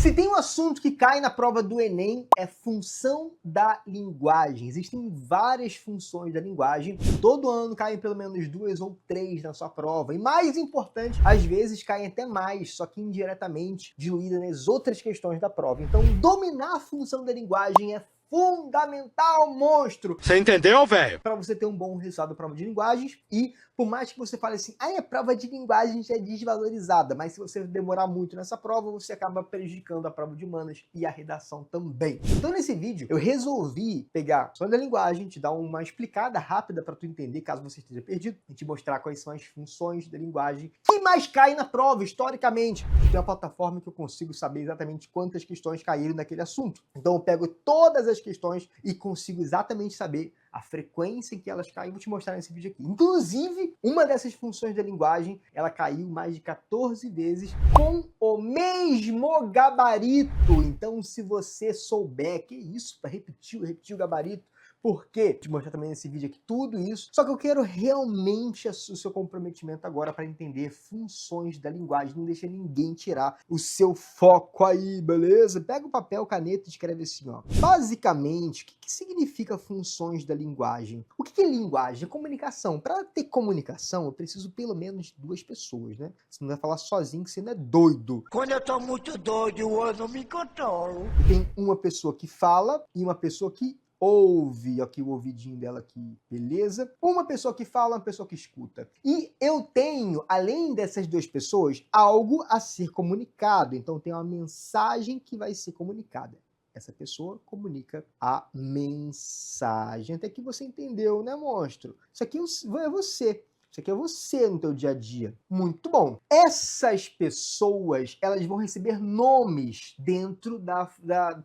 Se tem um assunto que cai na prova do Enem, é função da linguagem. Existem várias funções da linguagem. Todo ano caem pelo menos 2 ou 3 na sua prova. E mais importante, às vezes caem até mais, só que indiretamente, diluída nas outras questões da prova. Então, dominar a função da linguagem é fundamental, monstro! Você entendeu, velho? Para você ter um bom resultado na prova de linguagens. E por mais que você fale assim, a prova de linguagens é desvalorizada, mas se você demorar muito nessa prova, você acaba prejudicando a prova de humanas e a redação também. Então nesse vídeo, eu resolvi pegar a função da linguagem, te dar uma explicada rápida para tu entender, caso você esteja perdido, e te mostrar quais são as funções da linguagem que mais caem na prova, historicamente. Tem uma plataforma que eu consigo saber exatamente quantas questões caíram naquele assunto. Então eu pego todas as questões e consigo exatamente saber a frequência em que elas caem. Vou te mostrar nesse vídeo aqui. Inclusive, uma dessas funções da linguagem, ela caiu mais de 14 vezes com o mesmo gabarito. Então, se você souber, que isso, repetir o gabarito, por quê? Vou te mostrar também nesse vídeo aqui tudo isso. Só que eu quero realmente o seu comprometimento agora para entender funções da linguagem. Não deixa ninguém tirar o seu foco aí, beleza? Pega o papel, caneta e escreve assim, ó. Basicamente, o que significa funções da linguagem? O que é linguagem? É comunicação. Para ter comunicação, eu preciso pelo menos de 2 pessoas, né? Você não vai falar sozinho que você não é doido. Quando eu tô muito doido, eu não me controlo. Tem uma pessoa que fala e uma pessoa que ouve, aqui o ouvidinho dela aqui, beleza? Uma pessoa que fala, uma pessoa que escuta. E eu tenho, além dessas 2 pessoas, algo a ser comunicado. Então tem uma mensagem que vai ser comunicada. Essa pessoa comunica a mensagem. Até que você entendeu, né, monstro? Isso aqui é você. Isso aqui é você no teu dia a dia. Muito bom. Essas pessoas, elas vão receber nomes dentro da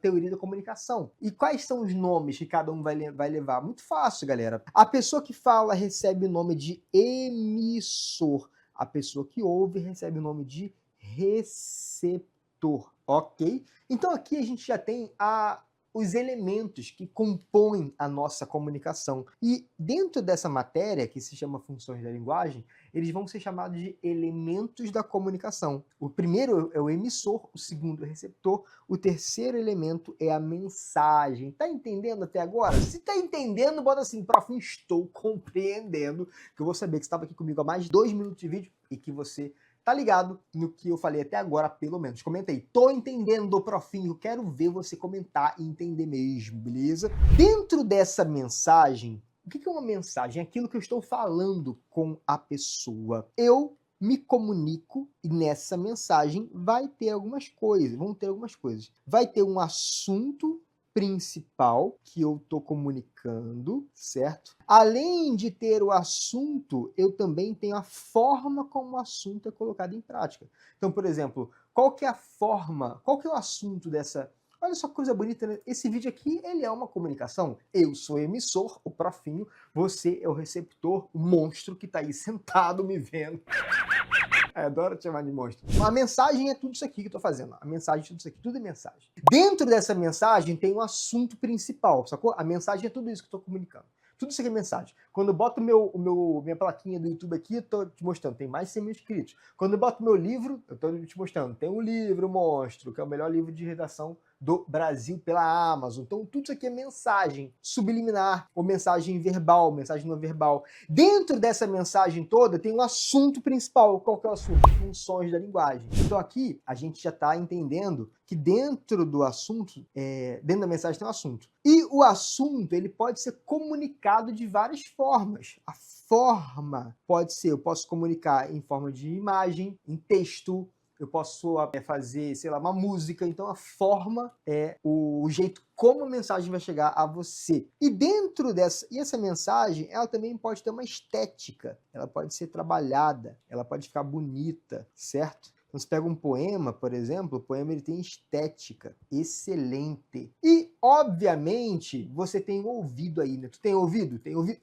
teoria da comunicação. E quais são os nomes que cada um vai levar? Muito fácil, galera. A pessoa que fala recebe o nome de emissor. A pessoa que ouve recebe o nome de receptor. Ok? Então aqui a gente já tem os elementos que compõem a nossa comunicação. E dentro dessa matéria, que se chama funções da linguagem, eles vão ser chamados de elementos da comunicação. O primeiro é o emissor, o segundo é o receptor, o terceiro elemento é a mensagem. Tá entendendo até agora? Se tá entendendo, bota assim, prof, estou compreendendo, que eu vou saber que você estava aqui comigo há mais de 2 minutos de vídeo e que você tá ligado no que eu falei até agora, pelo menos. Comenta aí. Tô entendendo, profinho. Quero ver você comentar e entender mesmo, beleza? Dentro dessa mensagem, o que é uma mensagem? É aquilo que eu estou falando com a pessoa. Eu me comunico e nessa mensagem vai ter algumas coisas. Vão ter algumas coisas. Vai ter um assunto principal que eu estou comunicando, certo? Além de ter o assunto, eu também tenho a forma como o assunto é colocado em prática. Então, por exemplo, qual que é a forma, qual que é o assunto dessa... Olha só que coisa bonita, né? Esse vídeo aqui, ele é uma comunicação. Eu sou o emissor, o profinho, você é o receptor, o monstro que está aí sentado me vendo. Eu adoro te chamar de monstro. A mensagem é tudo isso aqui que eu tô fazendo. A mensagem é tudo isso aqui, tudo é mensagem. Dentro dessa mensagem tem um assunto principal, sacou? A mensagem é tudo isso que eu tô comunicando. Tudo isso aqui é mensagem. Quando eu boto minha plaquinha do YouTube aqui, eu tô te mostrando, tem mais de 100 mil inscritos. Quando eu boto meu livro, eu tô te mostrando, tem um livro, monstro, que é o melhor livro de redação do Brasil pela Amazon. Então tudo isso aqui é mensagem subliminar, ou mensagem verbal, mensagem não verbal. Dentro dessa mensagem toda tem um assunto principal. Qual que é o assunto? Funções da linguagem. Então aqui a gente já está entendendo que dentro do assunto, dentro da mensagem tem um assunto. E o assunto, ele pode ser comunicado de várias formas. A forma pode ser, eu posso comunicar em forma de imagem, em texto, eu posso fazer, sei lá, uma música. Então a forma é o jeito como a mensagem vai chegar a você. E dentro dessa, e essa mensagem, ela também pode ter uma estética, ela pode ser trabalhada, ela pode ficar bonita, certo? Então, você pega um poema, por exemplo, o poema ele tem estética excelente. E, obviamente, você tem um ouvido aí, né? Tu tem ouvido? Tem ouvido?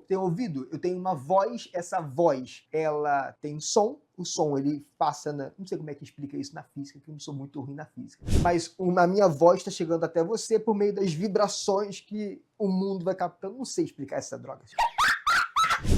Tem ouvido? Eu tenho uma voz, essa voz, ela tem som. O som, ele passa na... Não sei como é que explica isso na física, que eu não sou muito ruim na física. Mas a minha voz está chegando até você por meio das vibrações que o mundo vai captando. Não sei explicar essa droga.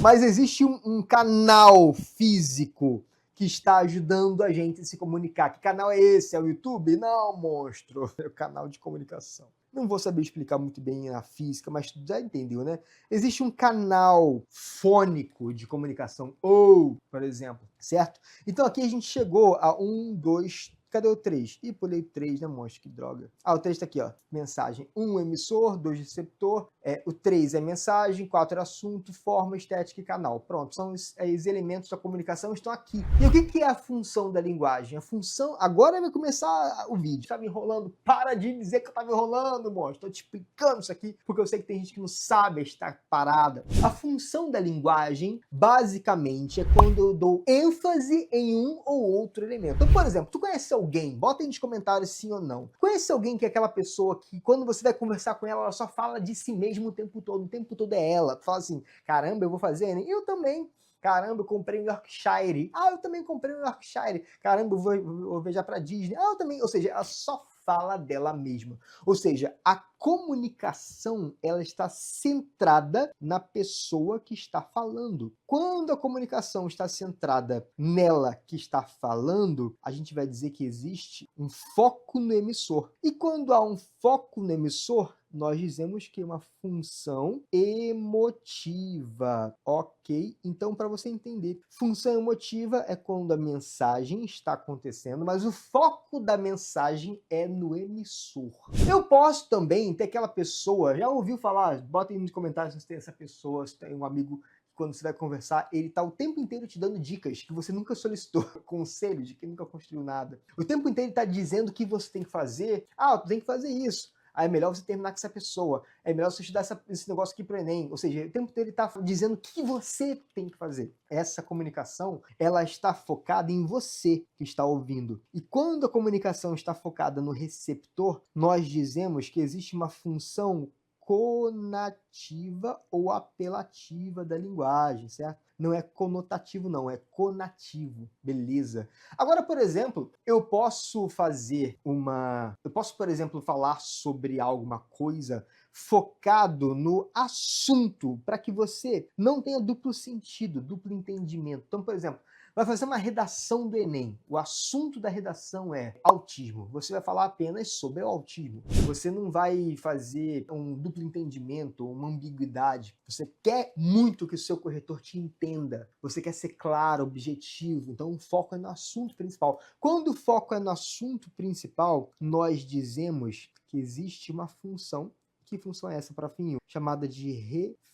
Mas existe um canal físico que está ajudando a gente a se comunicar. Que canal é esse? É o YouTube? Não, monstro. É o canal de comunicação. Não vou saber explicar muito bem a física, mas tu já entendeu, né? Existe um canal fônico de comunicação, ou, por exemplo, certo? Então aqui a gente chegou a 1, 2, cadê o 3? Ih, pulei o 3, né, monstro? Que droga. Ah, o 3 tá aqui, ó. Mensagem. 1 emissor, 2 receptor. O 3 é mensagem, 4 é assunto, forma, estética e canal. Pronto, são os elementos da comunicação estão aqui. E o que é a função da linguagem? A função... Agora vai começar o vídeo. Tá me enrolando? Para de dizer que eu tava enrolando, monstro. Tô te explicando isso aqui, porque eu sei que tem gente que não sabe estar parada. A função da linguagem, basicamente, é quando eu dou ênfase em um ou outro elemento. Então, por exemplo, tu conhece alguém? Bota aí nos comentários sim ou não. Conhece alguém que é aquela pessoa que, quando você vai conversar com ela, ela só fala de si mesmo o tempo todo é ela. Tu fala assim, caramba, eu vou fazer, né? Eu também. Caramba, eu comprei um Yorkshire. Ah, eu também comprei um Yorkshire. Caramba, eu vou viajar pra Disney. Ah, eu também. Ou seja, ela só fala dela mesma. Ou seja, a comunicação, ela está centrada na pessoa que está falando. Quando a comunicação está centrada nela que está falando, a gente vai dizer que existe um foco no emissor. E quando há um foco no emissor, nós dizemos que é uma função emotiva, ok? Então, para você entender, função emotiva é quando a mensagem está acontecendo, mas o foco da mensagem é no emissor. Eu posso também ter aquela pessoa, já ouviu falar, bota aí nos comentários se tem essa pessoa, se tem um amigo quando você vai conversar, ele tá o tempo inteiro te dando dicas que você nunca solicitou, conselhos de quem nunca construiu nada. O tempo inteiro ele tá dizendo o que você tem que fazer. Ah, tu tem que fazer isso. Aí é melhor você terminar com essa pessoa. É melhor você estudar esse negócio aqui pro Enem. Ou seja, o tempo inteiro ele tá dizendo o que você tem que fazer. Essa comunicação, ela está focada em você que está ouvindo. E quando a comunicação está focada no receptor, nós dizemos que existe uma função conativa ou apelativa da linguagem, certo? Não é conotativo, não, é conativo, beleza? Agora, por exemplo, eu posso, por exemplo, falar sobre alguma coisa focado no assunto, para que você não tenha duplo sentido, duplo entendimento. Então, por exemplo, vai fazer uma redação do Enem. O assunto da redação é autismo. Você vai falar apenas sobre o autismo. Você não vai fazer um duplo entendimento, uma ambiguidade. Você quer muito que o seu corretor te entenda. Você quer ser claro, objetivo. Então, o foco é no assunto principal. Quando o foco é no assunto principal, nós dizemos que existe uma função. Que função é essa, profinho? Chamada de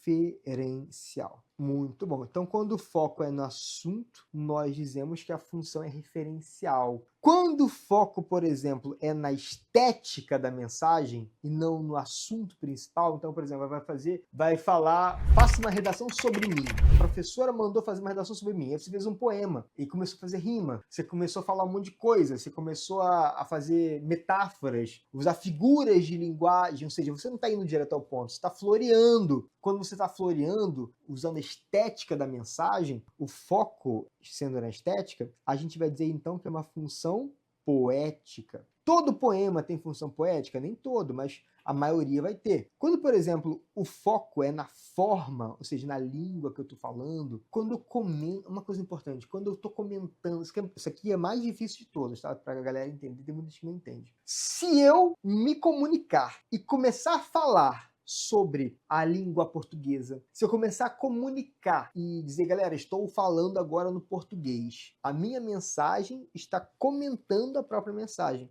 referencial. Muito bom. Então, quando o foco é no assunto, nós dizemos que a função é referencial. Quando o foco, por exemplo, é na estética da mensagem e não no assunto principal, então, por exemplo, vai falar, faça uma redação sobre mim. A professora mandou fazer uma redação sobre mim. Aí você fez um poema e começou a fazer rima. Você começou a falar um monte de coisa. Você começou a fazer metáforas, usar figuras de linguagem. Ou seja, você não está indo direto ao ponto. Você está floreando. Quando você está floreando, usando a estética da mensagem, o foco sendo na estética, a gente vai dizer então que é uma função poética. Todo poema tem função poética? Nem todo, mas a maioria vai ter. Quando, por exemplo, o foco é na forma, ou seja, na língua que eu estou falando, quando eu comento, uma coisa importante, quando eu estou comentando, isso aqui é mais difícil de todos, tá? Para a galera entender, tem muita gente que não entende. Se eu me comunicar e começar a falar sobre a língua portuguesa, se eu começar a comunicar e dizer, galera, estou falando agora no português, a minha mensagem está comentando a própria mensagem.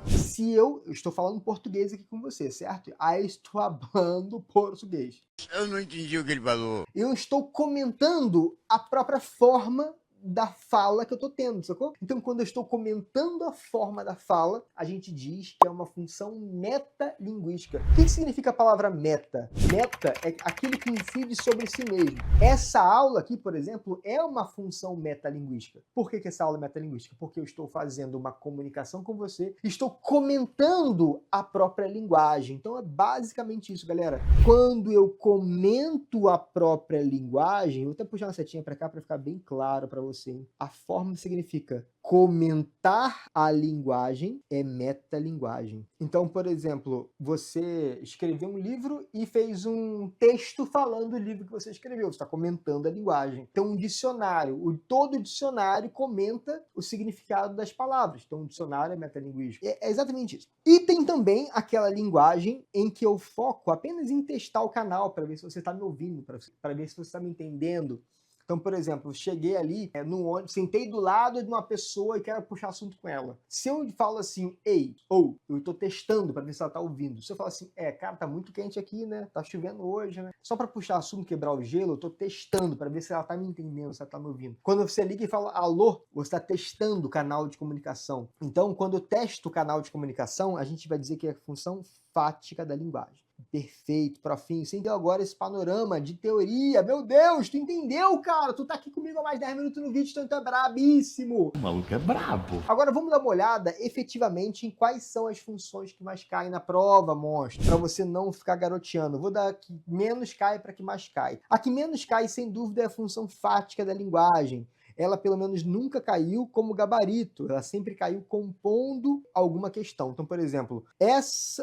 Se eu estou falando português aqui com você, certo? Aí eu estou falando português. Eu não entendi o que ele falou. Eu estou comentando a própria forma da fala que eu estou tendo, sacou? Então, quando eu estou comentando a forma da fala, a gente diz que é uma função metalinguística. O que significa a palavra meta? Meta é aquilo que incide sobre si mesmo. Essa aula aqui, por exemplo, é uma função metalinguística. Por que essa aula é metalinguística? Porque eu estou fazendo uma comunicação com você, estou comentando a própria linguagem. Então, é basicamente isso, galera. Quando eu comento a própria linguagem, vou até puxar uma setinha para cá para ficar bem claro para você, hein? A forma significa comentar a linguagem é metalinguagem. Então, por exemplo, você escreveu um livro e fez um texto falando do livro que você escreveu. Você está comentando a linguagem. Então, um dicionário. Todo dicionário comenta o significado das palavras. Então, um dicionário é metalinguístico. É exatamente isso. E tem também aquela linguagem em que eu foco apenas em testar o canal para ver se você está me ouvindo, para ver se você está me entendendo. Então, por exemplo, eu cheguei ali no ônibus, sentei do lado de uma pessoa e quero puxar assunto com ela. Se eu falo assim, ei, ou, eu tô testando para ver se ela tá ouvindo. Se eu falo assim, cara, tá muito quente aqui, né? Tá chovendo hoje, né? Só para puxar assunto, quebrar o gelo, eu tô testando para ver se ela tá me entendendo, se ela tá me ouvindo. Quando você liga e fala alô, você está testando o canal de comunicação. Então, quando eu testo o canal de comunicação, a gente vai dizer que é a função fática da linguagem. Perfeito, profinho. Você entendeu agora esse panorama de teoria? Meu Deus, tu entendeu, cara? Tu tá aqui comigo há mais 10 minutos no vídeo, então tu é brabíssimo. O maluco é brabo. Agora vamos dar uma olhada efetivamente em quais são as funções que mais caem na prova, monstro, para você não ficar garoteando. Vou dar que menos cai para que mais cai. A que menos cai, sem dúvida, é a função fática da linguagem. Ela, pelo menos, nunca caiu como gabarito. Ela sempre caiu compondo alguma questão. Então, por exemplo,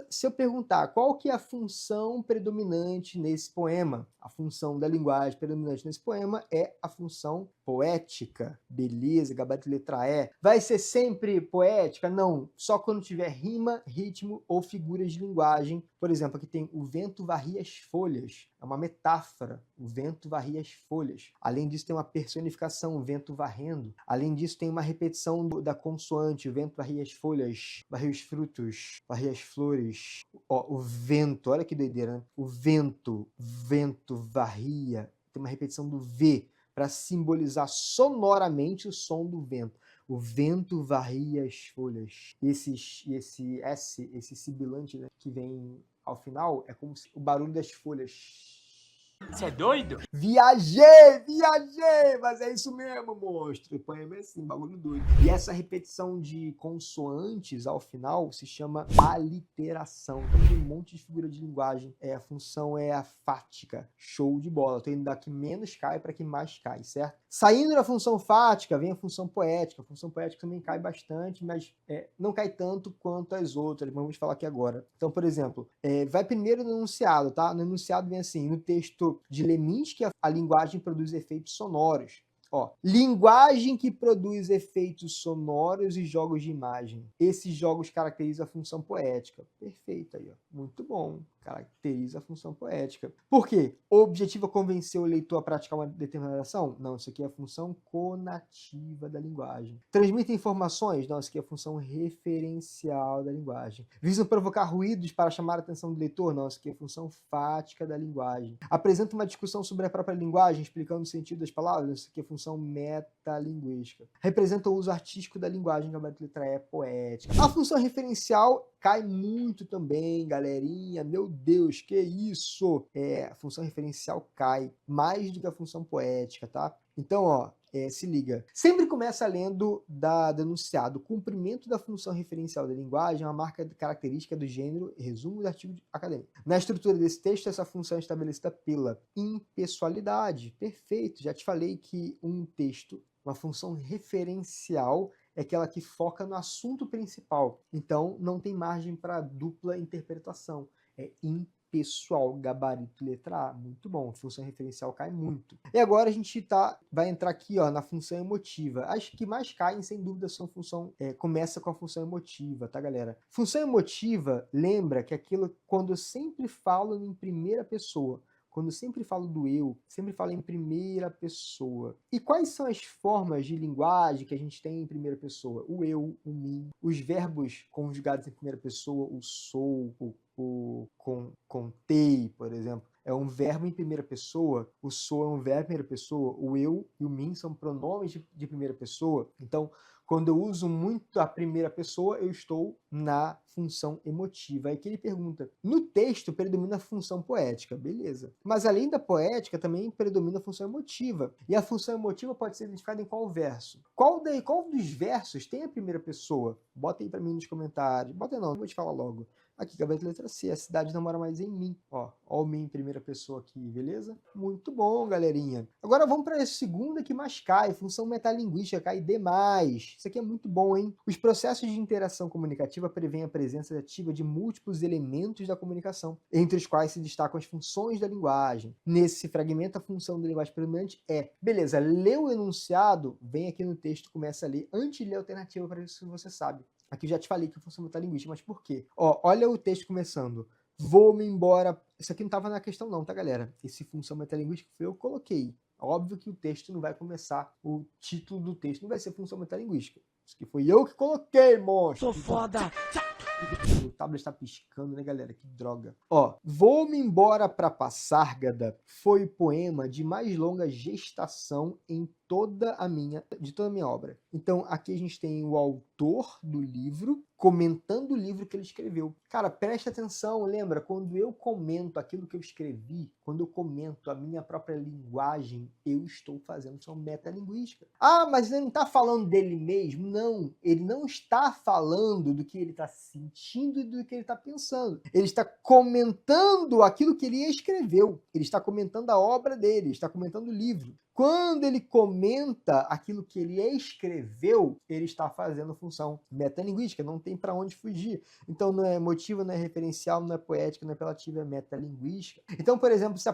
se eu perguntar qual que é a função predominante nesse poema, a função da linguagem predominante nesse poema é a função poética. Beleza, gabarito letra E. Vai ser sempre poética? Não. Só quando tiver rima, ritmo ou figuras de linguagem. Por exemplo, aqui tem o vento varria as folhas. É uma metáfora. O vento varria as folhas. Além disso, tem uma personificação, o vento varrendo. Além disso, tem uma repetição da consoante. O vento varria as folhas, varria os frutos, varria as flores. Ó, o vento, olha que doideira, né? O vento varria. Tem uma repetição do V para simbolizar sonoramente o som do vento. O vento varria as folhas. Esse sibilante, né, que vem ao final é como se o barulho das folhas. Você é doido? Viajei! Mas é isso mesmo, monstro. O poema é assim, bagulho doido. E essa repetição de consoantes ao final se chama aliteração. Então tem um monte de figura de linguagem. A função é a fática. Show de bola. Tô indo da que menos cai para que mais cai, certo? Saindo da função fática, vem a função poética. A função poética também cai bastante, mas não cai tanto quanto as outras. Vamos falar aqui agora. Então, por exemplo, vai primeiro no enunciado, tá? No enunciado vem assim, no texto de Leminski, a linguagem produz efeitos sonoros. Ó, linguagem que produz efeitos sonoros e jogos de imagem. Esses jogos caracterizam a função poética. Perfeito aí, ó. Muito bom. Caracteriza a função poética. Por quê? O objetivo é convencer o leitor a praticar uma determinada ação? Não, isso aqui é a função conativa da linguagem. Transmite informações? Não, isso aqui é a função referencial da linguagem. Visam provocar ruídos para chamar a atenção do leitor? Não, isso aqui é a função fática da linguagem. Apresenta uma discussão sobre a própria linguagem, explicando o sentido das palavras? Isso aqui é a função metalinguística. Representa o uso artístico da linguagem, gabarito letra E, poética. A função referencial cai muito também, galerinha. Meu Deus, que isso? A função referencial cai mais do que a função poética, tá? Então, ó, se liga. Sempre começa lendo do enunciado. O cumprimento da função referencial da linguagem é uma marca característica do gênero resumo do artigo acadêmico. Na estrutura desse texto, essa função é estabelecida pela impessoalidade. Perfeito. Já te falei que um texto, uma função referencial, é aquela que foca no assunto principal. Então, não tem margem para dupla interpretação. É impessoal, gabarito letra A. Muito bom, a função referencial cai muito. E agora a gente vai entrar aqui, ó, na função emotiva. As que mais caem, sem dúvida, são começa com a função emotiva, tá, galera? Função emotiva, lembra que aquilo, quando eu sempre falo em primeira pessoa, quando eu sempre falo do eu, sempre falo em primeira pessoa. E quais são as formas de linguagem que a gente tem em primeira pessoa? O eu, o mim, os verbos conjugados em primeira pessoa, o sou, o contei, por exemplo. É um verbo em primeira pessoa, o sou é um verbo em primeira pessoa, o eu e o mim são pronomes de primeira pessoa. Então, quando eu uso muito a primeira pessoa, eu estou na função emotiva. Aí que ele pergunta, no texto predomina a função poética, beleza. Mas além da poética, também predomina a função emotiva. E a função emotiva pode ser identificada em qual verso? Qual dos versos tem a primeira pessoa? Bota aí pra mim nos comentários. Bota não, eu vou te falar logo. Aqui, gabarito letra C, a cidade não mora mais em mim. Ó o mim em primeira pessoa aqui, beleza? Muito bom, galerinha. Agora vamos para a segunda que mais cai, função metalinguística, cai demais. Isso aqui é muito bom, hein? Os processos de interação comunicativa prevêem a presença ativa de múltiplos elementos da comunicação, entre os quais se destacam as funções da linguagem. Nesse fragmento, a função da linguagem predominante é, beleza, lê o enunciado, vem aqui no texto, começa a ler, antes de ler a alternativa para isso que você sabe. Aqui eu já te falei que é função metalinguística, mas por quê? Ó, olha o texto começando. Vou-me embora. Isso aqui não estava na questão não, tá, galera? Esse função metalinguística foi eu que coloquei. Óbvio que o texto não vai começar, o título do texto não vai ser função metalinguística. Isso aqui foi eu que coloquei, monstro. Sou foda! O tablet está piscando, né, galera? Que droga. Ó, Vou-me embora pra Passárgada foi o poema de mais longa gestação em toda a minha obra. Então, aqui a gente tem o autor do livro comentando o livro que ele escreveu. Cara, presta atenção, lembra? Quando eu comento aquilo que eu escrevi, quando eu comento a minha própria linguagem, eu estou fazendo uma metalinguística. Ah, mas ele não está falando dele mesmo? Não, ele não está falando do que ele está sentindo e do que ele está pensando. Ele está comentando aquilo que ele escreveu. Ele está comentando a obra dele, está comentando o livro. Quando ele comenta aquilo que ele escreveu, ele está fazendo função metalinguística, não tem para onde fugir. Então não é emotiva, não é referencial, não é poética, não é apelativa, é metalinguística. Então, por exemplo, se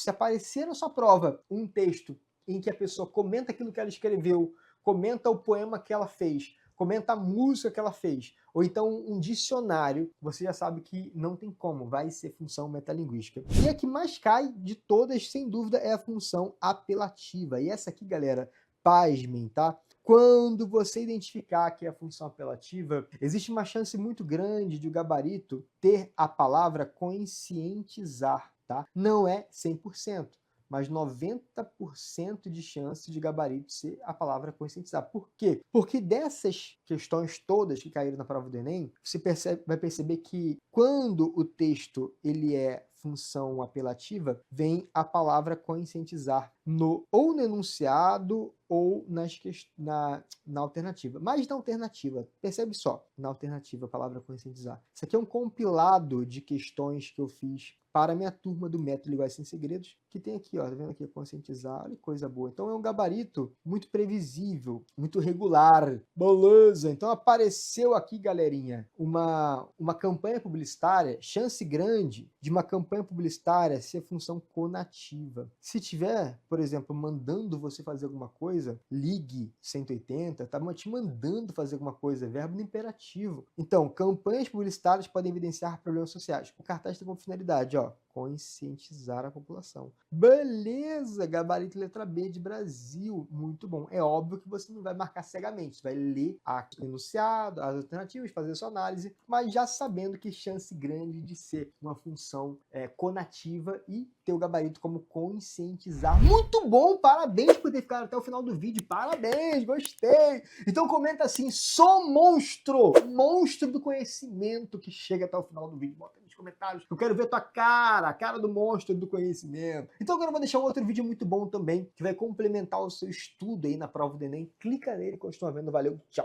aparecer na sua prova um texto em que a pessoa comenta aquilo que ela escreveu, comenta o poema que ela fez, comenta a música que ela fez, ou então um dicionário, você já sabe que não tem como, vai ser função metalinguística. E a que mais cai de todas, sem dúvida, é a função apelativa. E essa aqui, galera, pasmem, tá? Quando você identificar que é a função apelativa, existe uma chance muito grande de o gabarito ter a palavra conscientizar, tá? Não é 100%. Mas 90% de chance de gabarito ser a palavra conscientizar. Por quê? Porque dessas questões todas que caíram na prova do Enem, você vai perceber que quando o texto ele é função apelativa, vem a palavra conscientizar ou no enunciado ou na alternativa. Mas na alternativa, percebe só, na alternativa a palavra conscientizar. Isso aqui é um compilado de questões que eu fiz para a minha turma do Método Linguagem Sem Segredos, que tem aqui, ó, tá vendo aqui, conscientizar, olha que coisa boa. Então é um gabarito muito previsível, muito regular, beleza. Então apareceu aqui, galerinha, uma campanha publicitária, chance grande de uma campanha publicitária ser função conativa. Se tiver, por exemplo, mandando você fazer alguma coisa, ligue 180, tá te mandando fazer alguma coisa, verbo no imperativo. Então, campanhas publicitárias podem evidenciar problemas sociais. O cartaz tem como finalidade, ó, conscientizar a população. Beleza, gabarito letra B de Brasil, muito bom. É óbvio que você não vai marcar cegamente, você vai ler o enunciado, as alternativas, fazer sua análise, mas já sabendo que chance grande de ser uma função conativa e ter o gabarito como conscientizar. Muito bom, parabéns por ter ficado até o final do vídeo, parabéns, gostei. Então comenta assim, sou monstro do conhecimento que chega até o final do vídeo. Bota nos comentários, eu quero ver tua cara, a cara do monstro do conhecimento. Então agora eu vou deixar um outro vídeo muito bom também, que vai complementar o seu estudo aí na prova do Enem. Clica nele e continua vendo, valeu, tchau.